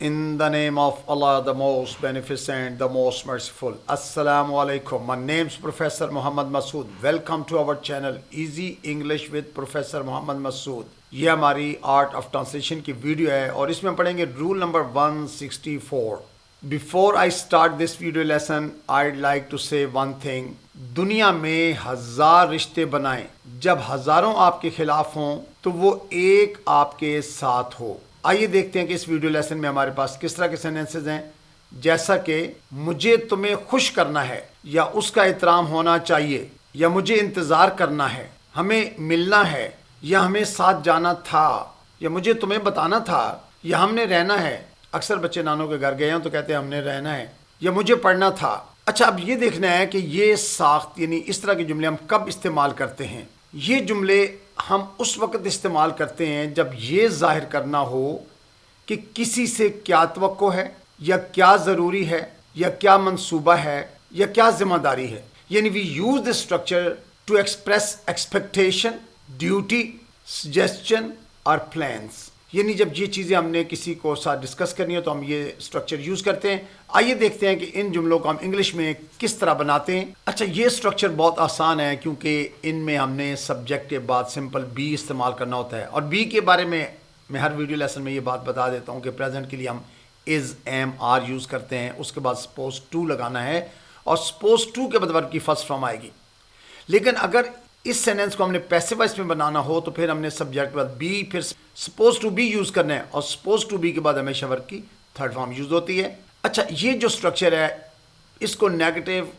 In the name of Allah, the most beneficent, the most merciful. Assalamu alaikum. My name is Professor Muhammad Masood. Welcome to our channel Easy English with Professor Muhammad Masood. ये हमारी art of translation की video है और इसमें पढ़ेंगे rule number 164. Before I start this video lesson I'd like to say one thing. दुनिया में 1000 रिश्ते बनाएं, जब हजारों आपके खिलाफ हों तो वो एक आपके साथ हो. आइए देखते हैं कि इस वीडियो लेसन में हमारे पास किस तरह के सेंटेंसेस हैं, जैसा कि मुझे तुम्हें खुश करना है या उसका एहतराम होना चाहिए या मुझे इंतज़ार करना है, हमें मिलना है या हमें साथ जाना था या मुझे तुम्हें बताना था या हमने रहना है. अक्सर बच्चे नानों के घर गए हैं तो कहते हैं हमने रहना है या मुझे पढ़ना था. अच्छा, अब ये देखना है कि ये साख्त यानी इस तरह के जुमले हम कब इस्तेमाल करते हैं. ये जुमले हम उस वक्त इस्तेमाल करते हैं जब ये जाहिर करना हो कि किसी से क्या तवक्को है या क्या ज़रूरी है या क्या मंसूबा है या क्या जिम्मेदारी है. यानी we use this structure to express expectation, duty, suggestion और प्लान्स. यानी जब ये चीज़ें हमने किसी को साथ डिस्कस करनी हो तो हम ये स्ट्रक्चर यूज़ करते हैं. आइए देखते हैं कि इन जुमलों को हम इंग्लिश में किस तरह बनाते हैं. अच्छा, ये स्ट्रक्चर बहुत आसान है क्योंकि इनमें हमने सब्जेक्ट के बाद सिंपल बी इस्तेमाल करना होता है. और बी के बारे में मैं हर वीडियो लेसन में ये बात बता देता हूँ कि प्रेजेंट के लिए हम इज़, एम, आर यूज़ करते हैं. उसके बाद सपोज टू लगाना है और सपोज टू के बाद वर्ब की फर्स्ट फॉर्म आएगी. लेकिन अगर इस सेंटेंस को हमने पैसिव वॉइस में बनाना हो तो फिर हमने सब्जेक्ट के बाद बी, फिर सपोज टू बी यूज़ करना है और सपोज टू बी के बाद हमेशा वर्ब की थर्ड फॉर्म यूज़ होती है. अच्छा, ये जो स्ट्रक्चर है इसको नेगेटिव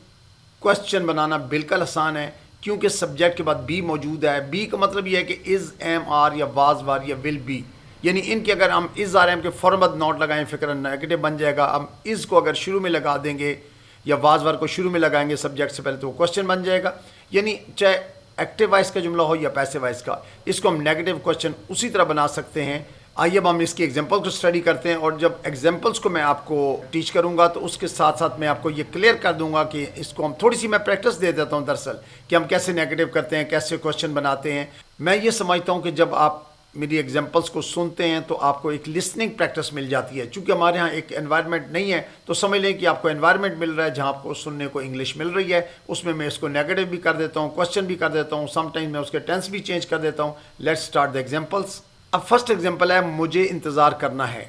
क्वेश्चन बनाना बिल्कुल आसान है क्योंकि सब्जेक्ट के बाद बी मौजूद है. बी का मतलब ये है कि इज़, एम, आर या वाज, वार या विल बी. यानी इनके अगर हम इज़, आर, एम के फौरन बाद नॉट लगाएं फिक्र नेगेटिव बन जाएगा. हम इज़ को अगर शुरू में लगा देंगे या वाज, वार को शुरू में लगाएंगे सब्जेक्ट से पहले तो वो क्वेश्चन बन जाएगा. यानी चाहे एक्टिव वॉइस का जुमला हो या पैसिव वॉइस का, इसको हम नेगेटिव क्वेश्चन उसी तरह बना सकते हैं. आइए अब हम इसकी एग्जांपल को स्टडी करते हैं और जब एग्जांपल्स को मैं आपको टीच करूंगा तो उसके साथ साथ मैं आपको ये क्लियर कर दूंगा कि इसको हम थोड़ी सी मैं प्रैक्टिस दे देता हूं दरअसल कि हम कैसे नेगेटिव करते हैं, कैसे क्वेश्चन बनाते हैं. मैं ये समझता हूँ कि जब आप मेरी एग्जांपल्स को सुनते हैं तो आपको एक लिसनिंग प्रैक्टिस मिल जाती है. चूँकि हमारे यहाँ एक एनवायरनमेंट नहीं है तो समझ लें कि आपको एनवायरनमेंट मिल रहा है जहाँ आपको सुनने को इंग्लिश मिल रही है. उसमें मैं इसको नेगेटिव भी कर देता हूँ, क्वेश्चन भी कर देता हूँ, समटाइम मैं उसके टेंस भी चेंज कर देता हूँ. Let's start the examples. अब फर्स्ट एग्जांपल है मुझे इंतज़ार करना है.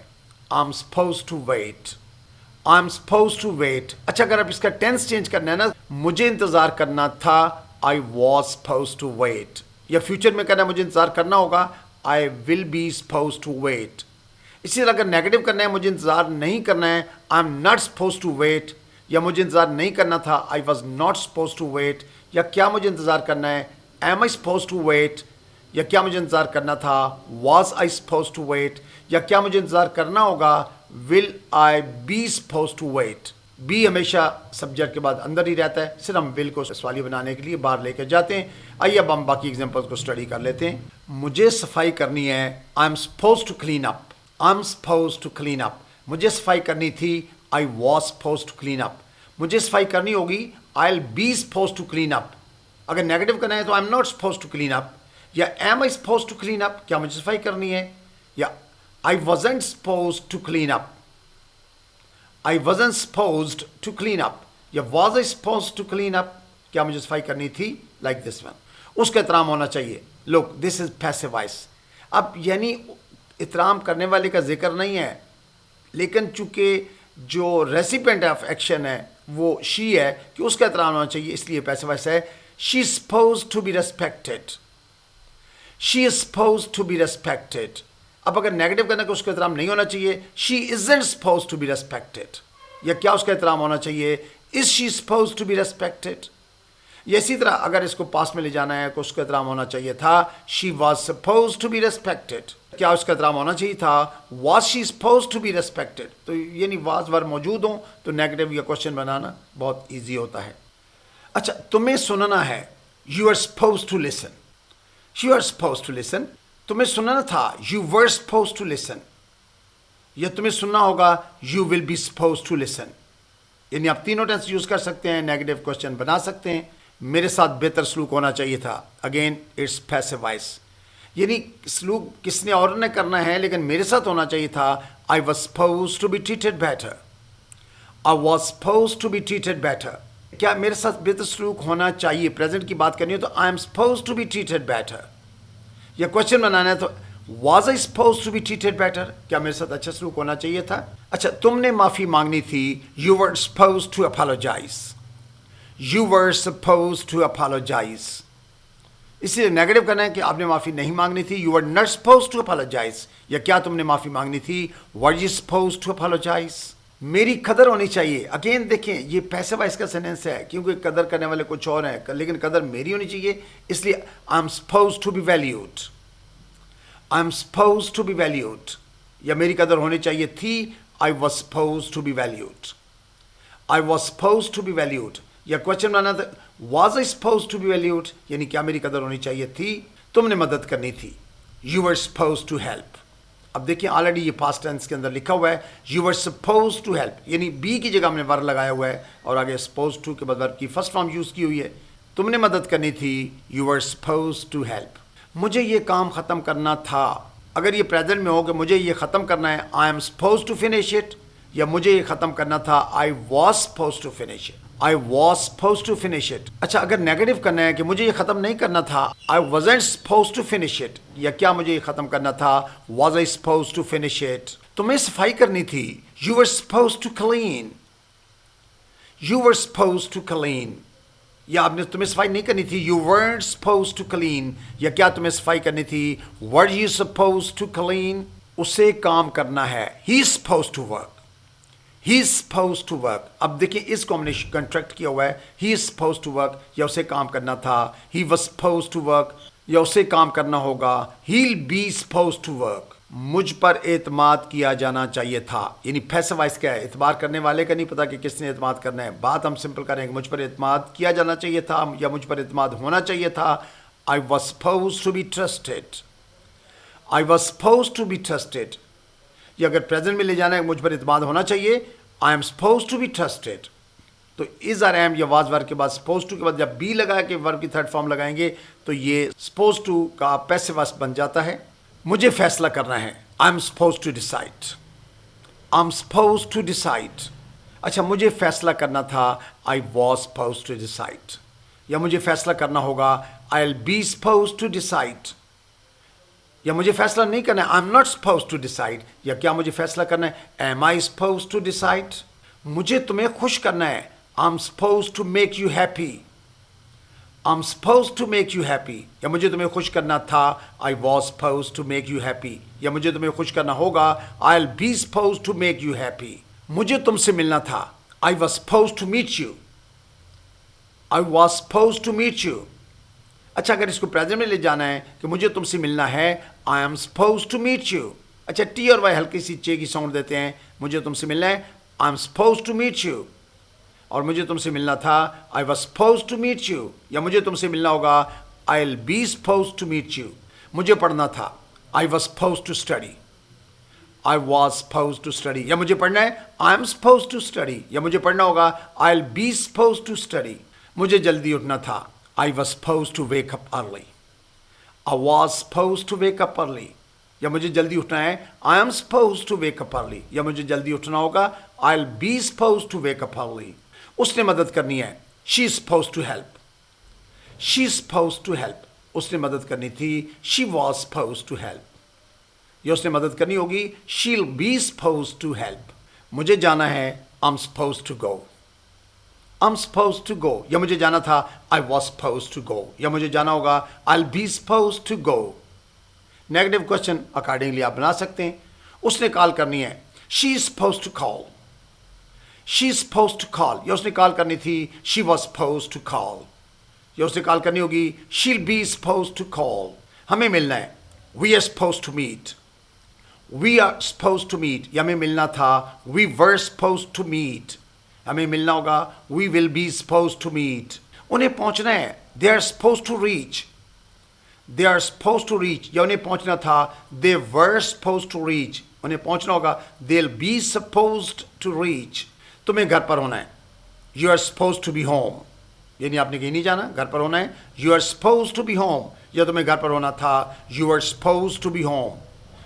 I am suppose to wait. I am suppose to wait. अच्छा, अगर आप इसका टेंस चेंज करना है ना, मुझे इंतज़ार करना था, I was suppose to wait. या फ्यूचर में करना है, मुझे इंतज़ार करना होगा, I will be supposed to wait. इसी तरह अगर नेगेटिव करना है, मुझे इंतज़ार नहीं करना है, I am not supposed to wait. या मुझे इंतज़ार नहीं करना था, I was not supposed to wait. या क्या मुझे इंतज़ार करना है, am I supposed to wait. या क्या मुझे इंतज़ार करना था, was I supposed to wait. या क्या मुझे इंतज़ार करना होगा, will I be supposed to wait. Be हमेशा सब्जेक्ट के बाद अंदर ही रहता है, सिर्फ हम विल को सवाली बनाने के लिए बाहर लेकर जाते हैं. आइए अब हम बाकी एग्जांपल्स को स्टडी कर लेते हैं. मुझे सफाई करनी है. I am suppose to clean up. I am suppose to clean up. मुझे सफाई करनी थी. I was suppose to clean up. मुझे सफाई करनी होगी. I will be suppose to clean up. अगर नेगेटिव करना है तो I am not suppose to clean up. या am I suppose to clean up, क्या मुझे सफाई करनी है. या I wasn't suppose to clean up. I wasn't supposed to clean up. या was I supposed to clean up, क्या मुझे सफाई करनी थी. Like this one. उसका एहतराम होना चाहिए. Look, this is passive voice. अब यानी एहतराम करने वाले का जिक्र नहीं है, लेकिन चूंकि जो रेसिपेंट ऑफ एक्शन है वो she है कि उसका एहतराम होना चाहिए, इसलिए passive voice है. She is supposed to be respected. She is supposed to be respected. अब अगर नेगेटिव करना कि उसका एहतराम नहीं होना चाहिए, she isn't suppose to be respected. या क्या उसका एहतराम होना चाहिए, is she suppose to be respected. या इसी तरह अगर इसको पास में ले जाना है तो उसका एहतराम होना चाहिए था, she was suppose to be respected. क्या उसका एहतराम होना चाहिए था, was she suppose to be respected. तो यानी वाज वर्ब मौजूद हो तो नेगेटिव या क्वेश्चन बनाना बहुत ईजी होता है. अच्छा, तुम्हें सुनना है. You are suppose to listen. You are suppose to listen. तुम्हें सुनना था. You were suppose to listen. या तुम्हें सुनना होगा, you will be suppose to listen. यानी आप तीनों टेंस यूज कर सकते हैं, नेगेटिव क्वेश्चन बना सकते हैं. मेरे साथ बेहतर सलूक होना चाहिए था. Again it's passive voice. यानी सलूक किसने और ने करना है लेकिन मेरे साथ होना चाहिए था. I was supposed to be treated better. I was supposed to be treated better. क्या मेरे साथ बेहतर सलूक होना चाहिए? प्रेजेंट की बात करनी है तो I am supposed to be treated better. या क्वेश्चन बनाना है तो was I supposed to be treated better? क्या मेरे साथ अच्छा सलूक होना चाहिए था? अच्छा, तुमने माफ़ी मांगनी थी. You were supposed to apologize. You were supposed to apologize. इसलिए नेगेटिव करना है कि आपने माफ़ी नहीं मांगनी थी. You were not supposed to apologize. या क्या तुमने माफ़ी मांगनी थी? Were you supposed to apologize? मेरी कदर होनी चाहिए. अगेन देखें, ये पैसिव वॉइस का सेंटेंस है क्योंकि कदर करने वाले कुछ और हैं, लेकिन कदर मेरी होनी चाहिए. इसलिए I am supposed to be valued. I am supposed to be valued. या मेरी कदर होनी चाहिए थी. I was supposed to be valued. I was supposed to be valued. या क्वेश्चन बनाना था, was I supposed to be valued? यानी क्या मेरी कदर होनी चाहिए थी? तुमने मदद करनी थी. You were supposed to help. अब देखिए ऑलरेडी ये पास्ट टेंस के अंदर लिखा हुआ है. You were supposed to help, यानी बी की जगह हमने वर्ब लगाया हुआ है और आगे supposed to के बाद वर्ब की फर्स्ट फॉर्म यूज की हुई है. तुमने मदद करनी थी. You were supposed to help. मुझे ये काम ख़त्म करना था. अगर ये प्रेजेंट में हो कि मुझे ये ख़त्म करना है, I am supposed to finish it. या मुझे ये ख़त्म करना था, I was supposed to finish it. I was supposed to finish it. अच्छा, अगर नेगेटिव करना है कि मुझे ये ख़त्म नहीं करना था, I wasn't supposed to finish it. या क्या मुझे ये ख़त्म करना था, was I supposed to finish it. तुम्हें सफाई करनी थी. You were supposed to clean. You were supposed to clean. या आपने तुम्हें सफाई नहीं करनी थी. You weren't supposed to clean. या क्या तुम्हें सफाई करनी थी, were you supposed to clean. उसे काम करना है. He's supposed to work. He is supposed to work. अब देखिए इस कॉम्बिनेशन कंट्रैक्ट किया हुआ है. He is supposed to work, या उसे काम करना था. He was supposed to work, या उसे काम करना होगा. He'll be supposed to work. मुझ पर एतमाद किया जाना चाहिए था. यानी पैसिव वॉइस क्या है? एतबार करने वाले का नहीं पता कि किसने एतमाद करना है. बात हम सिंपल करेंगे, मुझ पर एतमाद किया जाना चाहिए था या मुझ पर एतमाद होना चाहिए था. I was supposed to be trusted. I was supposed to be trusted. ये अगर प्रेजेंट में ले जाना है, मुझ पर एतमाद होना चाहिए. I am supposed to be trusted. तो इज आर एम या वाज वर्ब के बाद supposed to के बाद जब बी लगा के वर्ब की थर्ड फॉर्म लगाएंगे तो ये supposed to का पैसिव वॉइस बन जाता है. मुझे फैसला करना है. I M supposed to decide. I am supposed to decide. अच्छा, मुझे फैसला करना था. आई was supposed to decide. या मुझे फैसला करना होगा. I'll be supposed to decide. या मुझे फैसला नहीं करना है. I am not supposed to decide. या क्या मुझे फैसला करना है, am I supposed to decide. मुझे तुम्हें खुश करना है. I'm supposed to make you happy. I'm supposed to make you happy. या मुझे तुम्हें खुश करना था. I was supposed to make you happy. या मुझे तुम्हें खुश करना होगा. I'll be supposed to make you happy. मुझे तुमसे मिलना था. I was supposed to meet you. I was supposed to meet you. अच्छा, अगर इसको प्रेजेंट में ले जाना है कि मुझे तुमसे मिलना है, I M supposed to meet you. अच्छा, टी और वाई हल्की सी चे की साउंड देते हैं. मुझे तुमसे मिलना है, I M supposed to meet you. और मुझे तुमसे मिलना था, आई was supposed to meet you. या मुझे तुमसे मिलना होगा, I'll be supposed to meet you. मुझे पढ़ना था, आई was supposed to study. I was supposed to study. या मुझे पढ़ना है, I am supposed to study. या मुझे पढ़ना होगा, I'll be supposed to study. मुझे जल्दी उठना था. I was supposed to wake up early. I was supposed to wake up early. या मुझे जल्दी उठना है. I am supposed to wake up early. या मुझे जल्दी उठना होगा. I'll be supposed to wake up early. उसने मदद करनी है. She is supposed to help. She is supposed to help. उसने मदद करनी थी. She was supposed to help. या उसने मदद करनी होगी. She'll be supposed to help. मुझे जाना है. I'm supposed to go. I'm supposed to go. या मुझे जाना था. I was supposed to go. या मुझे जाना होगा. I'll be supposed to go. Negative question accordingly आप बना सकते हैं. उसने कॉल करनी है. She is supposed to call. She is supposed to call. या उसने कॉल करनी थी. She was supposed to call. या उसने कॉल करनी होगी. She'll be supposed to call. हमें मिलना है. We are supposed to meet. We are supposed to meet. या हमें मिलना था. We were supposed to meet. हमें मिलना होगा. We will be supposed to meet. उन्हें पहुंचना है. They are supposed to reach. They are supposed to reach. या उन्हें पहुंचना था. They were supposed to reach. उन्हें पहुंचना होगा. They'll be supposed to reach. तुम्हें घर पर होना है. You are supposed to be home. यानी आपने कहीं नहीं जाना, घर पर होना है. You are supposed to be home. या तुम्हें घर पर होना था. You are supposed to be home.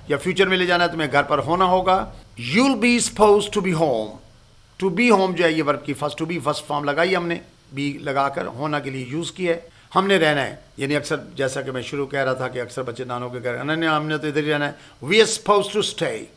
या फ्यूचर में ले जाना है, तुम्हें घर पर होना होगा. you'll be supposed to be home. To be home जो है ये वर्ब की first to be first form लगाई हमने, बी लगाकर होना के लिए यूज़ की है। हमने रहना है, यानी अक्सर जैसा कि मैं शुरू कह रहा था कि अक्सर बच्चे नानों के घर हमने तो इधर ही रहना है। We are suppose to stay,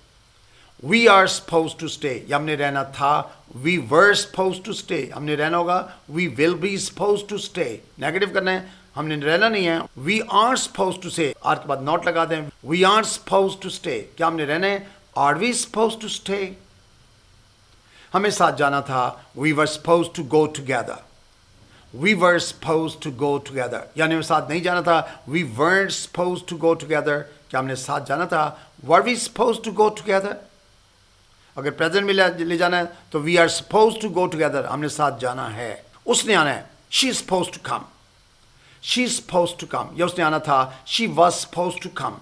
we are suppose to stay, या हमने रहना था, we were suppose to stay, हमने रहना होगा, we will be suppose to stay. Negative करना है, हमने रहना नहीं है, we are suppose to stay, are के बाद नॉट लगा दें, we are suppose to stay, क्या हमने रहना है, are we suppose to stay. हमें साथ जाना था, we were suppose to go together, we were suppose to go together, यानी हमें साथ नहीं जाना था, we weren't suppose to go together, क्या हमने साथ जाना था, were we suppose to go together. अगर प्रेजेंट में ले जाना है तो we are suppose to go together, हमने साथ जाना है। उसने आना है, she is suppose to come, she is suppose to come, या उसने आना था, she was suppose to come,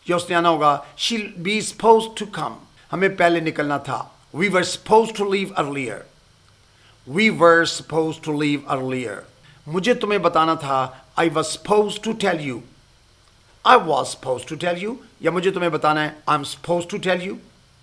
या उसने आना होगा, she be suppose to come. हमें पहले निकलना था, we were suppose to leave earlier, we were suppose to leave earlier. मुझे तुम्हें बताना था, I was suppose to tell you, I was suppose to tell you, या मुझे तुम्हें बताना है, I am suppose to tell you,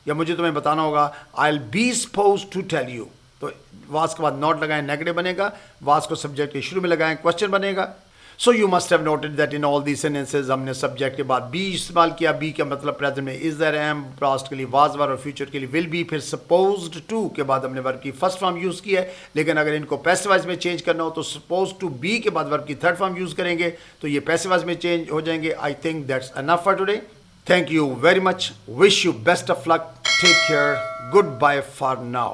या मुझे तुम्हें बताना होगा, I will be suppose to tell you. तो वाज के बाद नॉट लगाएं, नेगेटिव बनेगा, वाज को सब्जेक्ट के शुरू में लगाएं, क्वेश्चन बनेगा। So you must have noted that in all these sentences हमने सब्जेक्ट के बाद बी इस्तेमाल किया। बी का मतलब प्रेजेंट में इज देयर, एम, पास्ट के लिए वाज वर, और फ्यूचर के लिए विल बी। फिर सपोज्ड टू के बाद हमने वर्ब की फर्स्ट फॉर्म यूज़ की है, लेकिन अगर इनको पैसिव वॉइस में चेंज करना हो तो सपोज टू बी के बाद वर्ब की थर्ड फॉर्म यूज़ करेंगे, तो ये पैसिव वॉइस में चेंज हो जाएंगे। I think that's enough for today. Thank you very much. Wish you best of luck. Take care. Goodbye for now.